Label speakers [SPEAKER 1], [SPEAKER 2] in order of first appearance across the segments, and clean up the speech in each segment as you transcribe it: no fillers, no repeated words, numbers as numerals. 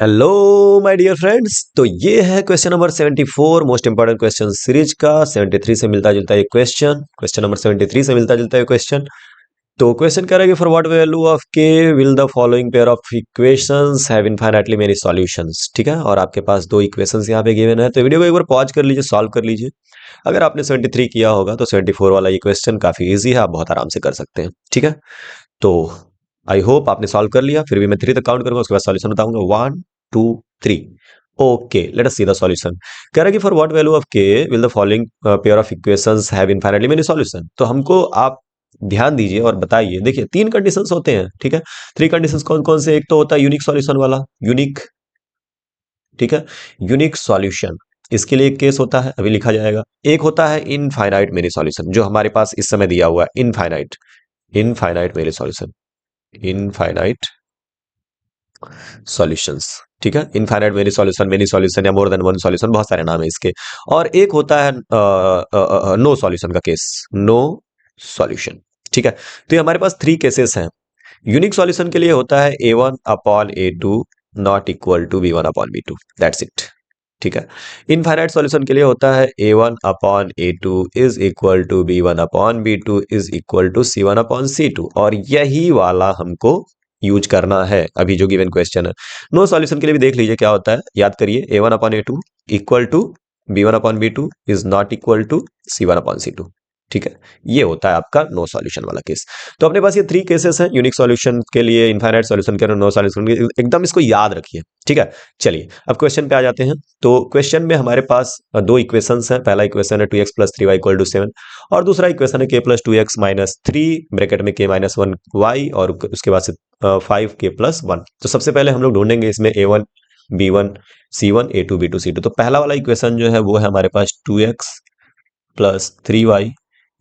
[SPEAKER 1] Hello my dear friends. तो ये है question number 74 most important question series का। 73 से मिलता जुलता है क्वेश्चन नंबर 73 से मिलता जुलता है क्वेश्चन। तो क्वेश्चन कह रहा है कि फॉर व्हाट वैल्यू ऑफ के will the following pair of equations have infinitely many solutions. ठीक है, और आपके पास दो इक्वेशंस यहाँ पे गिवन है। तो वीडियो को एक बार पॉज कर लीजिए, सॉल्व कर लीजिए। अगर आपने 73 किया होगा तो 74 वाला ये क्वेश्चन काफी ईजी है, आप बहुत आराम से कर सकते हैं। ठीक है, तो आई होप आपने सॉल्व कर लिया। फिर भी मैं 3 तक काउंट करूंगा, उसके बाद सॉल्यूशन बताऊंगा। 1 2 3। Okay, let us see the solution. कह रहा है कि फॉर व्हाट वैल्यू ऑफ के will the following pair of equations have infinitely many solution. तो हमको आप ध्यान दीजिए और बताइए। देखिए, 3 कंडीशंस होते हैं। ठीक है, 3 कंडीशंस कौन कौन से? एक तो होता है यूनिक सॉल्यूशन वाला, यूनिक। ठीक है, यूनिक सॉल्यूशन, इसके लिए एक केस होता है, अभी लिखा जाएगा। एक होता है इनफाइनाइट मेनी सॉल्यूशन, जो हमारे पास इस समय दिया हुआ है, infinite. Infinite many solution, infinite solutions. ठीक है, इनफाइनाइट मेनी सॉल्यूशन या मोर देन वन सॉल्यूशन, बहुत सारे नाम है इसके। और एक होता है नो सॉल्यूशन का केस, नो सॉल्यूशन। ठीक है, तो ये हमारे पास 3 केसेस हैं। यूनिक सॉल्यूशन के लिए होता है A1/A2 not equal to B1/B2, that's it. ठीक है, इनफाइनाइट सॉल्यूशन के लिए होता है A1/A2 is equal to B1/B2 is equal to C1/C2, और यही वाला हमको यूज करना है अभी जो गिवन क्वेश्चन है। नो सॉल्यूशन के लिए भी देख लीजिए क्या होता है, याद करिए। A1/A2 equal to B1/B2 is not equal to C1/C2। ठीक है, ये होता है आपका नो सॉल्यूशन वाला केस। तो अपने पास ये 3 केसेस हैं, यूनिक सॉल्यूशन के लिए, इनफाइनाइट सॉल्यूशन के लिए, नो सॉल्यूशन के लिए। एकदम इसको याद रखिए। ठीक है, चलिए अब क्वेश्चन पे आ जाते हैं। तो क्वेश्चन में हमारे पास दो इक्वेशंस हैं। पहला इक्वेशन है 2x प्लस 3y इक्वल टू 7, और दूसरा इक्वेशन है k plus 2x minus 3 bracket में k माइनस 1y, और उसके बाद से 5k प्लस 1। तो सबसे पहले हम लोग ढूंढेंगे इसमें A1 B1 C1 A2 B2 C2। तो पहला वाला इक्वेशन जो है वो है हमारे पास 2x प्लस 3y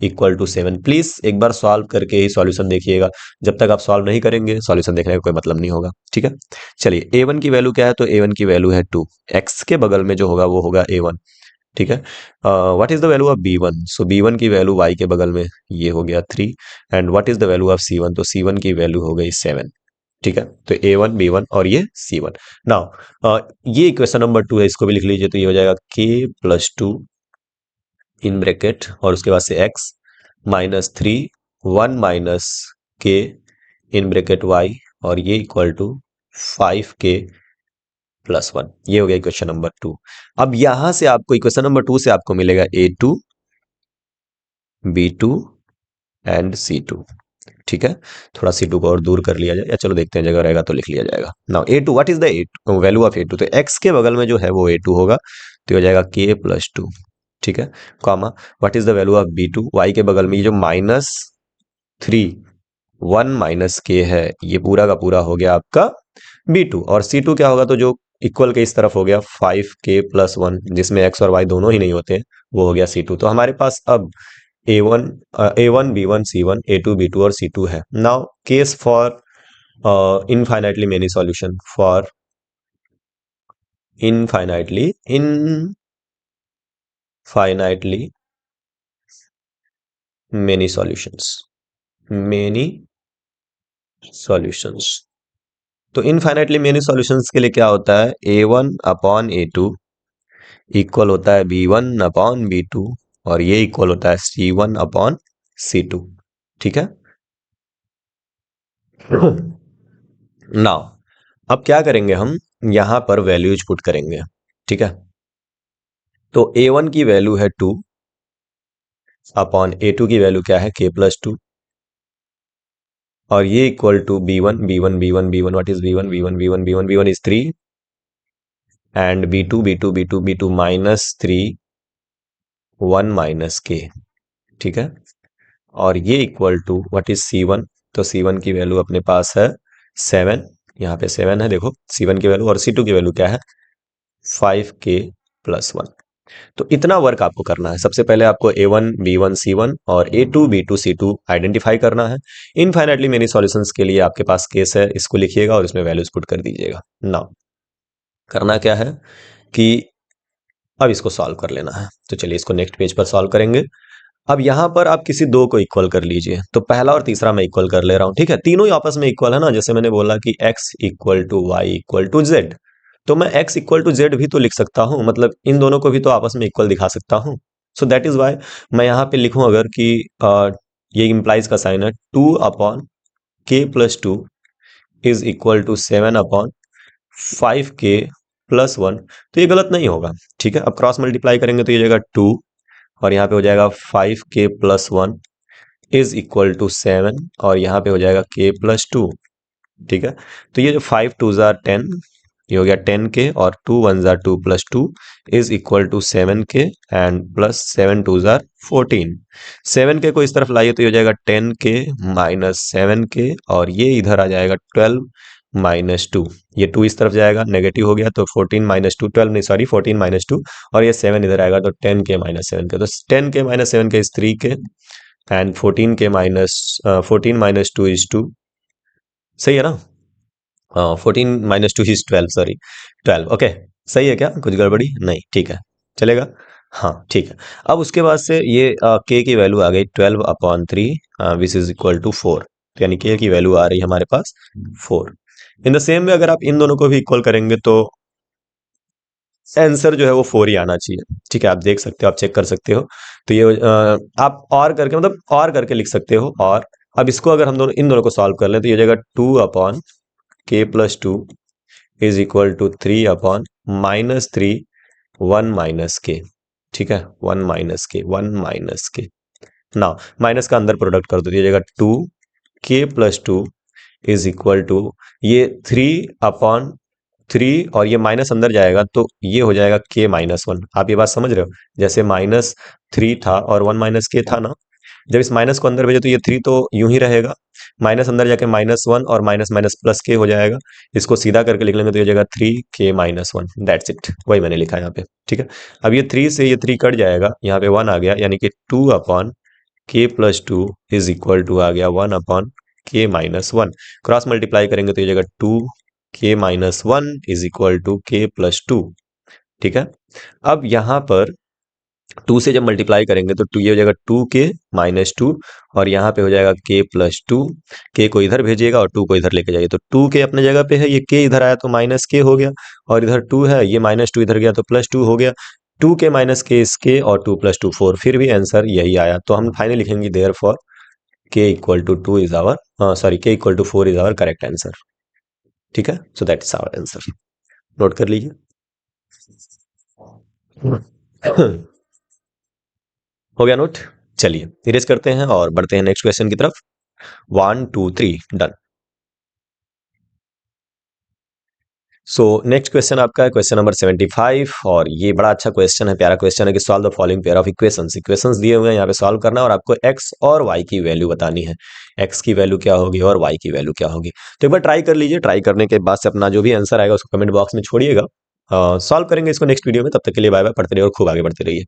[SPEAKER 1] इक्वल टू 7। प्लीज एक बार सॉल्व करके ही सॉल्यूशन देखिएगा। जब तक आप सॉल्व नहीं करेंगे सॉल्यूशन देखने का कोई मतलब नहीं होगा। ठीक है, चलिए A1 की वैल्यू क्या है? तो A1 की वैल्यू है 2। x के बगल में जो होगा वो होगा A1। ठीक है, what is the value of B1? So B1 की वैल्यू y के बगल में ये हो गया 3। And what is the value of C1? तो C1 की वैल्यू हो गई 7। ठीक है, तो A1 B1 और ये C1। नाउ ये इक्वेशन नंबर 2 है, इसको भी लिख लीजिए। तो ये हो जाएगा k प्लस 2 इन ब्रैकेट और उसके बाद से x माइनस 3 1 माइनस के इन ब्रैकेट y, और ये इक्वल टू 5k प्लस 1। ये हो गया इक्वेशन नंबर 2। अब यहां से आपको इक्वेशन नंबर 2 से आपको मिलेगा A2 B2 एंड C2। ठीक है, थोड़ा C2 को और दूर कर लिया जाए, या चलो देखते हैं जगह रहेगा तो लिख लिया जाएगा। Now A2, what is the value of A2? तो x के बगल में जो है वो A2 होगा, तो हो जाएगा k प्लस 2। ठीक है, comma what is the value of B2? y के बगल में ये जो माइनस 3 1 माइनस के है, ये पूरा का पूरा हो गया आपका B2। और C2 क्या होगा? तो जो इक्वल के इस तरफ हो गया 5k प्लस 1, जिसमें x और y दोनों ही नहीं होते हैं, वो हो गया C2। तो हमारे पास अब A1 B1 C1 A2 B2 और C2 है। Now case for infinitely many solution, for infinitely many solutions, many solutions. तो इनफाइनाइटली मेनी सॉल्यूशंस के लिए क्या होता है? A1/A2 इक्वल होता है B1/B2, और ये इक्वल होता है C1/C2। ठीक है, नाउ अब क्या करेंगे? हम यहां पर वैल्यूज पुट करेंगे। ठीक है, तो A1 की वैल्यू है 2 अपॉन A2 की वैल्यू क्या है? k प्लस 2, और ये equal to B1 B1 B1 B1, what is B1 B1 B1 B1 B1 is 3, and B2 B2 B2 B2 minus 3 1 minus के। ठीक है, और ये equal to what is C1? तो C1 की वैल्यू अपने पास है 7, यहाँ पे 7 है देखो C1 की वैल्यू, और C2 की वैल्यू क्या है? 5k plus 1। तो इतना वर्क आपको करना है। सबसे पहले आपको A1 B1 C1 और A2 B2 C2 आइडेंटिफाई करना है। इनफाइनाइटली मेनी सॉल्यूशंस के लिए आपके पास केस है, इसको लिखिएगा और इसमें वैल्यूज पुट कर दीजिएगा। नाउ करना क्या है कि अब इसको सॉल्व कर लेना है। तो चलिए इसको नेक्स्ट पेज पर सॉल्व करेंगे। अब यहां पर आप किसी दो को इक्वल कर लीजिए। तो पहला और तीसरा मैं इक्वल कर ले रहा हूं। ठीक है, तीनों ही आपस में इक्वल है ना, जैसे मैंने बोला कि x equal to Y equal to Z. तो मैं x इक्वल टू जेड भी तो लिख सकता हूँ, मतलब इन दोनों को भी तो आपस में इक्वल दिखा सकता हूँ। सो दैट इज वाई मैं यहाँ पे लिखूँ अगर कि ये इम्प्लाइज का साइन है 2/k+2 is equal to 7/5k+1, तो ये गलत नहीं होगा। ठीक है, अब क्रॉस मल्टीप्लाई करेंगे तो ये हो जाएगा 2 और यहाँ पे हो जाएगा 5k+1 इज इक्वल टू 7 और यहाँ पे हो जाएगा k+2। ठीक है, तो ये जो 5 2 जार 10, ये हो गया 10k और 2 1 जार 2 + 2 is equal to 7k and plus 7 2 जार 14। 7k को इस तरफ लाइए तो ये हो जाएगा 10k माइनस 7k और ये इधर आ जाएगा 12 - 2। ये 2 इस तरफ जाएगा, नेगेटिव हो गया तो 14 - 2 12 नहीं सॉरी 14 - 2 और ये 7 इधर आएगा तो 10k - 7k, तो 10k - 7k is 3k and 14 - 2 is 2। सही है ना? 14 - 2 इज 12, सॉरी 12। ओके, सही है क्या? कुछ गड़बड़ी नहीं? ठीक है, चलेगा। हाँ ठीक है। अब उसके बाद से ये k की वैल्यू आ गई 12/3 विच इज इक्वल टू 4, यानी k की वैल्यू आ रही है हमारे पास 4। इन द सेम वे अगर आप इन दोनों को भी इक्वल करेंगे तो आंसर जो है वो 4 ही आना चाहिए। ठीक है, आप देख सकते हो, आप चेक कर सकते हो। तो ये आप और करके मतलब और करके लिख सकते हो। और अब इसको अगर हम दोनों इन दोनों को सॉल्व कर लें तो ये हो जाएगा 2/k+2 is equal to 3/-3 1 - k। ठीक है, 1 - k ना, माइनस का अंदर प्रोडक्ट कर दो, दीजिएगा 2k+2 इज इक्वल टू ये 3/3 और ये माइनस अंदर जाएगा तो ये हो जाएगा k-1। आप ये बात समझ रहे हो? जैसे -3 था और 1 - k था ना, जब इस माइनस को अंदर भेजे तो ये 3 तो यूं ही रहेगा, माइनस अंदर जाके -1 और माइनस माइनस प्लस के हो जाएगा। इसको सीधा करके लिख लेंगे तो ये हो जाएगा 3k - 1। दैट्स इट, वही मैंने लिखा है यहाँ पे। ठीक है, अब ये 3 से ये 3 कट जाएगा, यहाँ पे 1 आ गया, यानी कि 2/k+2 इज इक्वल टू आ गया 1/k-1। क्रॉस मल्टीप्लाई करेंगे तो ये हो जाएगा 2k-1 is equal to k+2। ठीक है, अब यहाँ पर 2 से जब मल्टीप्लाई करेंगे तो 2 ये हो जाएगा 2k - 2 और यहाँ पे हो जाएगा k+2। k को इधर भेजिएगा और 2 को इधर लेके जाइए, तो 2k अपने जगह पे है, ये k इधर आया तो -k हो गया और इधर 2 है, ये -2 इधर गया तो +2 हो गया। 2k - k इज k और 2 + 2 4, फिर भी आंसर यही आया। तो हम फाइनली लिखेंगे therefore k equal to 2 is our sorry k equal to 4 is our correct answer. ठीक है, so that is our answer. Note कर लीजिए। हो गया नोट? चलिए इरेज करते हैं और बढ़ते हैं नेक्स्ट क्वेश्चन की तरफ। 1 2 3 डन। सो नेक्स्ट क्वेश्चन आपका है क्वेश्चन नंबर 75 और ये बड़ा अच्छा क्वेश्चन है, प्यारा क्वेश्चन है कि solve the following pair of equations. Equations दिए हुए हैं, यहाँ पे सॉल्व करना है और आपको x और y की वैल्यू बतानी है। x की वैल्यू क्या होगी और y की वैल्यू क्या होगी, तो एक बार ट्राई कर लीजिए। ट्राई करने के बाद से अपना जो भी आंसर आएगा उसको कमेंट बॉक्स में छोड़िएगा। सॉल्व करेंगे इसको नेक्स्ट वीडियो में, तब तक के लिए बाय बाय, पढ़ते रहिए और खूब आगे बढ़ते रहिए।